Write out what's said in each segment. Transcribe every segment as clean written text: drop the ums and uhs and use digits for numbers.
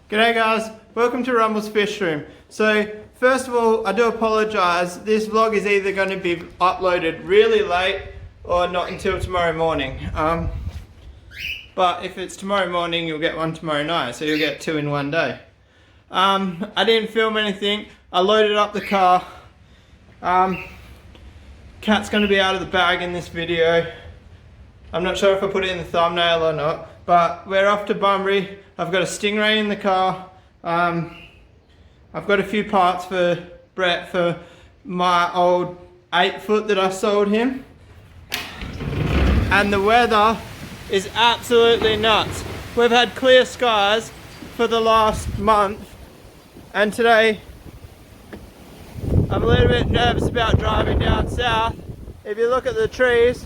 G'day guys, welcome to Rumble's Fish Room. So first of all, I do apologise. This vlog is either going to be uploaded really late or not until tomorrow morning. But if it's tomorrow morning, you'll get one tomorrow night, so you'll get two in one day. I didn't film anything. I loaded up the car. Cat's going to be out of the bag in this video. I'm not sure if I put it in the thumbnail or not, but we're off to Bunbury. I've got a Stingray in the car. I've got a few parts for Brett for my old 8-foot that I sold him. And the weather is absolutely nuts. We've had clear skies for the last month, and today I'm a little bit nervous about driving down south. If you look at the trees,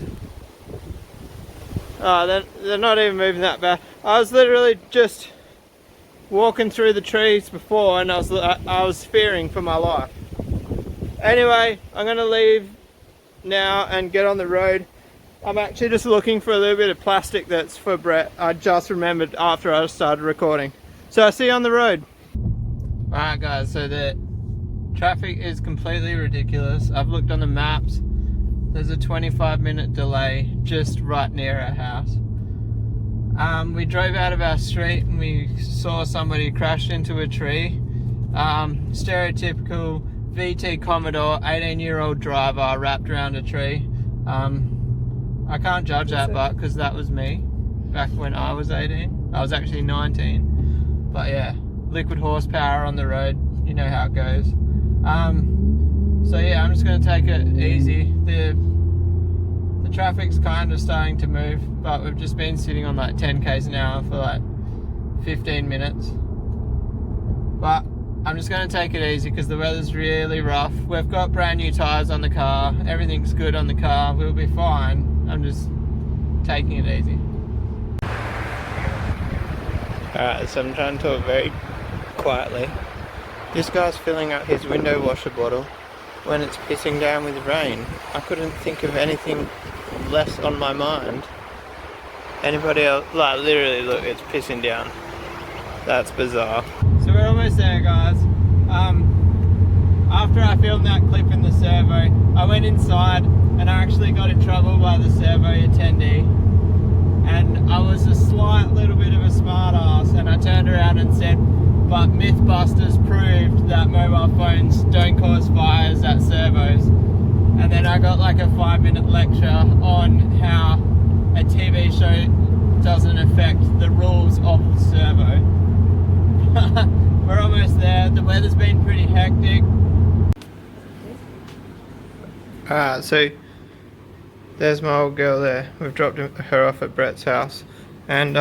oh, they're not even moving that bad. I was literally just walking through the trees before and I was fearing for my life. Anyway, I'm gonna leave now and get on the road. I'm actually just looking for a little bit of plastic that's for Brett. I just remembered after I started recording. So I'll see you on the road. Alright guys, so the traffic is completely ridiculous. I've looked on the maps. There's a 25-minute delay just right near our house. We drove out of our street and we saw somebody crash into a tree. Stereotypical VT Commodore 18-year-old driver wrapped around a tree. I can't judge that, but because that was me back when I was 18. I was actually 19. But yeah, liquid horsepower on the road, you know how it goes. So yeah, I'm just going to take it easy. The traffic's kind of starting to move, but we've just been sitting on like 10 k's an hour for like 15 minutes. But I'm just going to take it easy because the weather's really rough. We've got brand new tyres on the car. Everything's good on the car. We'll be fine. I'm just taking it easy. Alright, so I'm trying to talk very quietly. This guy's filling up his window washer bottle when it's pissing down with rain. I couldn't think of anything less on my mind. Anybody else? Like, literally, look, it's pissing down. That's bizarre. So we're almost there, guys. After I filmed that clip in the servo, I went inside and I actually got in trouble by the servo attendee. And I was a slight little bit of a smart ass, and I turned around and said, but Mythbusters proved that mobile phones don't cause fires at servos. And then I got like a 5-minute lecture on how a TV show doesn't affect the rules of the servo. We're almost there. The weather's been pretty hectic. Alright, so there's my old girl there. We've dropped her off at Brett's house. And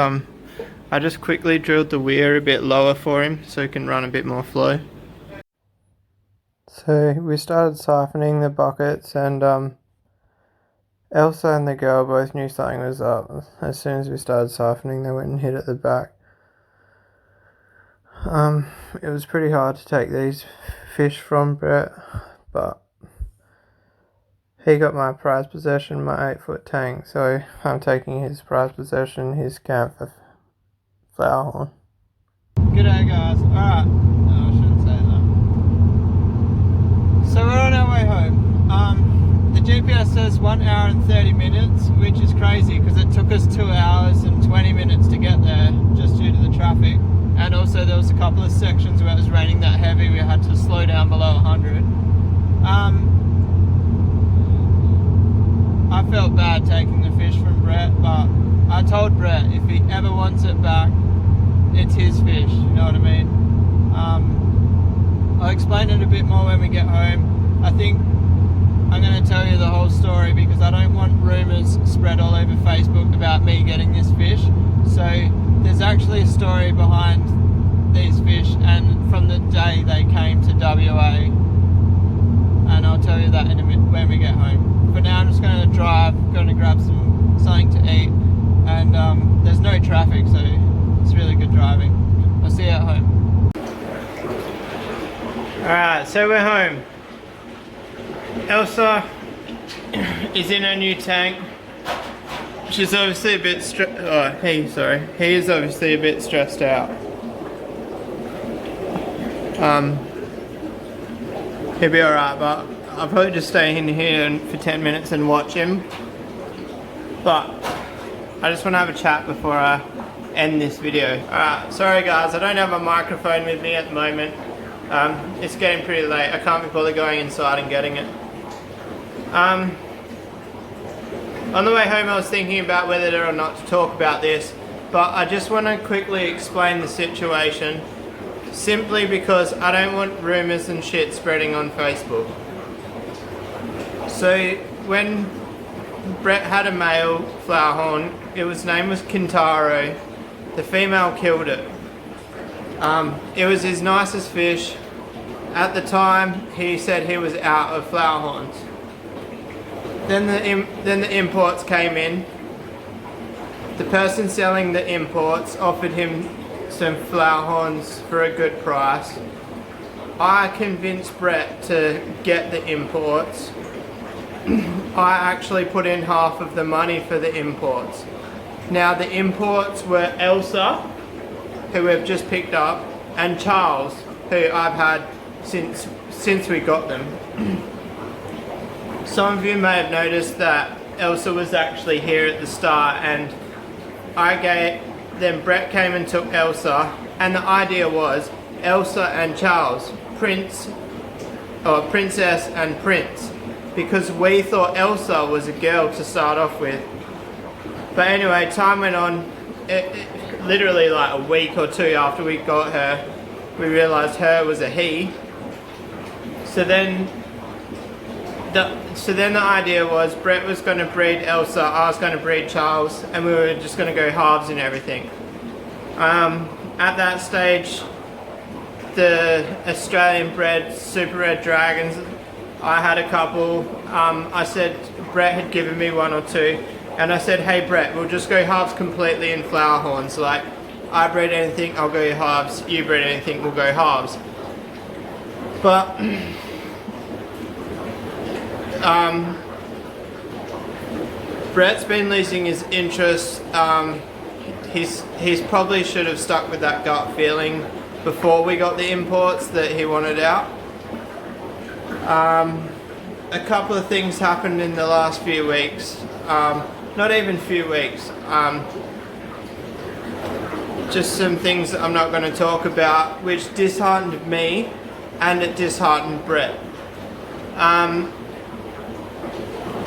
I just quickly drilled the weir a bit lower for him so he can run a bit more flow. So we started siphoning the buckets, and Elsa and the girl both knew something was up. As soon as we started siphoning, they went and hid at the back. It was pretty hard to take these fish from Brett, but he got my prized possession, my 8-foot tank, so I'm taking his prized possession, his kamfa flower horn. G'day guys, alright, no I shouldn't say that. So we're on our way home. The GPS says 1 hour and 30 minutes, which is crazy because it took us 2 hours and 20 minutes to get there just due to the traffic. And also there was a couple of sections where it was raining that heavy, we had to slow down below 100. I felt bad taking the fish from Brett, but I told Brett if he ever wants it back, it's his fish, you know what I mean? I'll explain it a bit more when we get home. I think I'm going to tell you the whole story because I don't want rumours spread all over Facebook about me getting this fish. So there's actually a story behind these fish, and from the day they came to WA, and I'll tell you that in a minute when we get home. For now I'm just going to drive, going to grab something to eat, and there's no traffic, so it's really good driving. I'll see you at home. Alright, so we're home. Elsa is in her new tank. She's obviously a bit he is obviously a bit stressed out. He'll be alright, but I'll probably just stay in here for 10 minutes and watch him. But I just want to have a chat before I end this video. Alright, sorry guys, I don't have a microphone with me at the moment. It's getting pretty late. I can't be bothered going inside and getting it. On the way home I was thinking about whether or not to talk about this, but I just want to quickly explain the situation, simply because I don't want rumours and shit spreading on Facebook. So when Brett had a male flower horn, his name was Kintaro. The female killed it. It was his nicest fish. At the time he said he was out of flower horns. Then the imports came in. The person selling the imports offered him some flower horns for a good price. I convinced Brett to get the imports. I actually put in half of the money for the imports. Now the imports were Elsa, who we've just picked up, and Charles, who I've had since we got them. Some of you may have noticed that Elsa was actually here at the start, and then Brett came and took Elsa, and the idea was Elsa and Charles, princess and prince, because we thought Elsa was a girl to start off with. But anyway, time went on. Literally like a week or two after we got her, we realised her was a he. So then the idea was Brett was going to breed Elsa, I was going to breed Charles, and we were just going to go halves and everything. At that stage, the Australian bred super red dragons, I had a couple. I said Brett had given me one or two, and I said, hey Brett, we'll just go halves completely in flower horns. Like, I breed anything, I'll go halves. You breed anything, we'll go halves. But Brett's been losing his interest. He's probably should have stuck with that gut feeling before we got the imports that he wanted out. A couple of things happened in the last few weeks. Not even few weeks. Just some things that I'm not going to talk about, which disheartened me, and it disheartened Brett.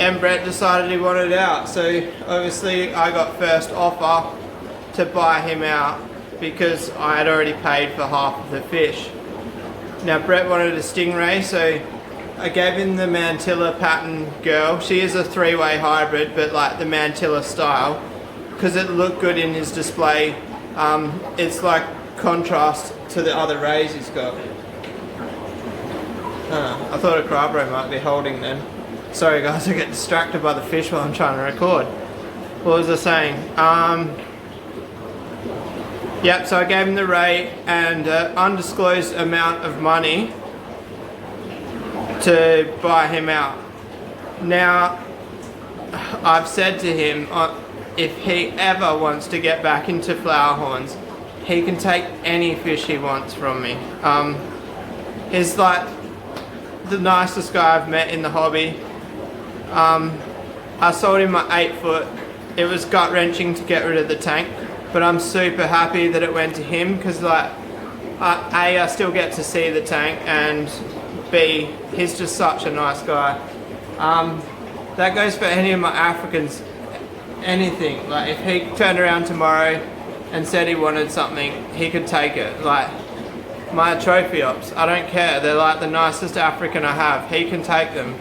And Brett decided he wanted out, so obviously I got first offer to buy him out because I had already paid for half of the fish. Now Brett wanted a stingray, so I gave him the mantilla pattern girl. She is a three-way hybrid, but like the mantilla style, because it looked good in his display. It's like contrast to the other rays he's got. I thought a crabro might be holding then. Sorry guys, I get distracted by the fish while I'm trying to record. What was I saying? Yep, so I gave him the ray and undisclosed amount of money to buy him out. Now, I've said to him, if he ever wants to get back into flower horns, he can take any fish he wants from me. He's like the nicest guy I've met in the hobby. I sold him my 8 foot. It was gut wrenching to get rid of the tank, but I'm super happy that it went to him, because like A, I still get to see the tank, and B, he's just such a nice guy. That goes for any of my Africans. Anything, like if he turned around tomorrow and said he wanted something, he could take it. Like my trophy ops, I don't care, they're like the nicest African I have, he can take them.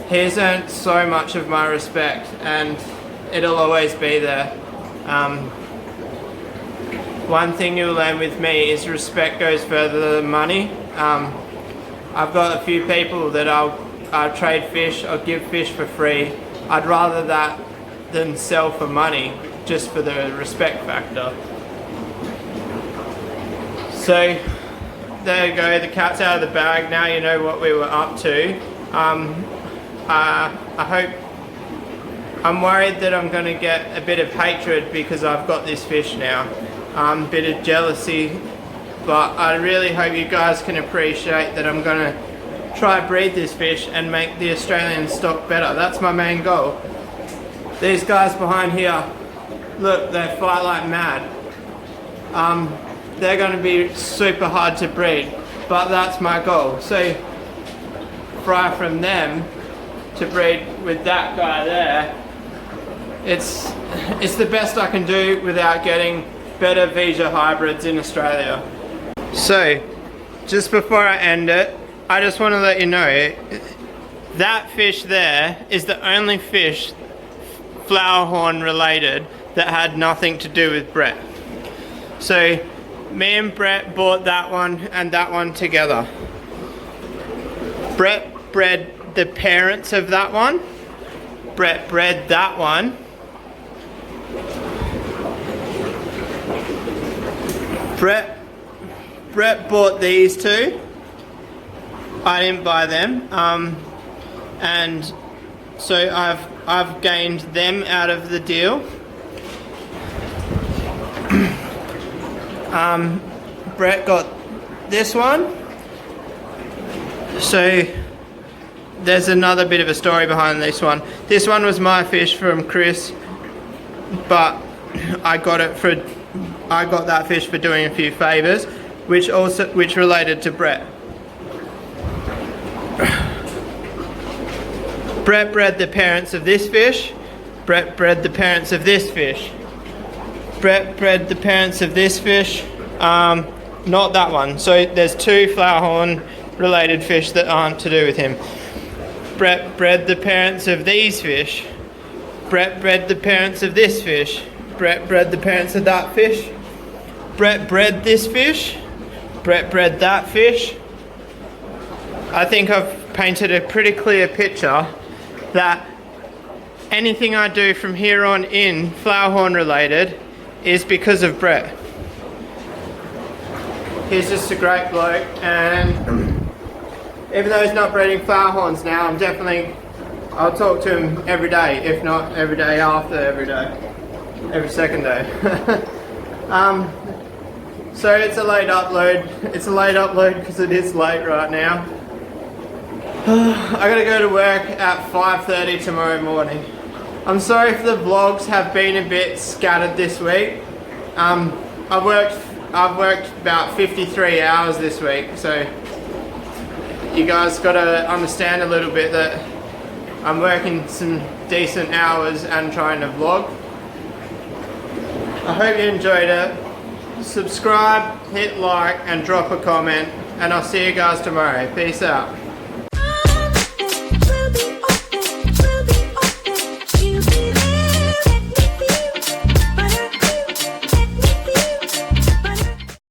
He's earned so much of my respect, and it'll always be there. One thing you'll learn with me is respect goes further than money. I've got a few people that I'll trade fish, I'll give fish for free. I'd rather that than sell for money, just for the respect factor. So there you go, the cat's out of the bag. Now you know what we were up to. I'm worried that I'm going to get a bit of hatred because I've got this fish now. A bit of jealousy but I really hope you guys can appreciate that I'm gonna try breed this fish and make the Australian stock better. That's my main goal. These guys behind here, look, they fight like mad. They're gonna be super hard to breed, but that's my goal. So fry from them to breed with that guy there, it's the best I can do without getting better Vija hybrids in Australia. So just before I end it, I just want to let you know that fish there is the only fish flower horn related that had nothing to do with Brett. So me and Brett bought that one and that one together. Brett bred the parents of that one. Brett bred that one. Brett bought these two. I didn't buy them. And so I've gained them out of the deal. Brett got this one. So there's another bit of a story behind this one. This one was my fish from Chris, but I got that fish for doing a few favors, which related to Brett. Brett bred the parents of this fish. Brett bred the parents of this fish. Brett bred the parents of this fish. Not that one. So there's two flower horn related fish that aren't to do with him. Brett bred the parents of these fish. Brett bred the parents of this fish. Brett bred the parents of that fish. Brett bred this fish. Brett bred that fish. I think I've painted a pretty clear picture that anything I do from here on in flower horn related is because of Brett. He's just a great bloke, and even though he's not breeding flower horns now, I'll talk to him every day, if not every day after every day, every second day. So it's a late upload. It's a late upload because it is late right now. I gotta go to work at 5:30 tomorrow morning. I'm sorry if the vlogs have been a bit scattered this week. I've worked about 53 hours this week, so you guys gotta understand a little bit that I'm working some decent hours and trying to vlog. I hope you enjoyed it. Subscribe, hit like, and drop a comment, and I'll see you guys tomorrow. Peace out.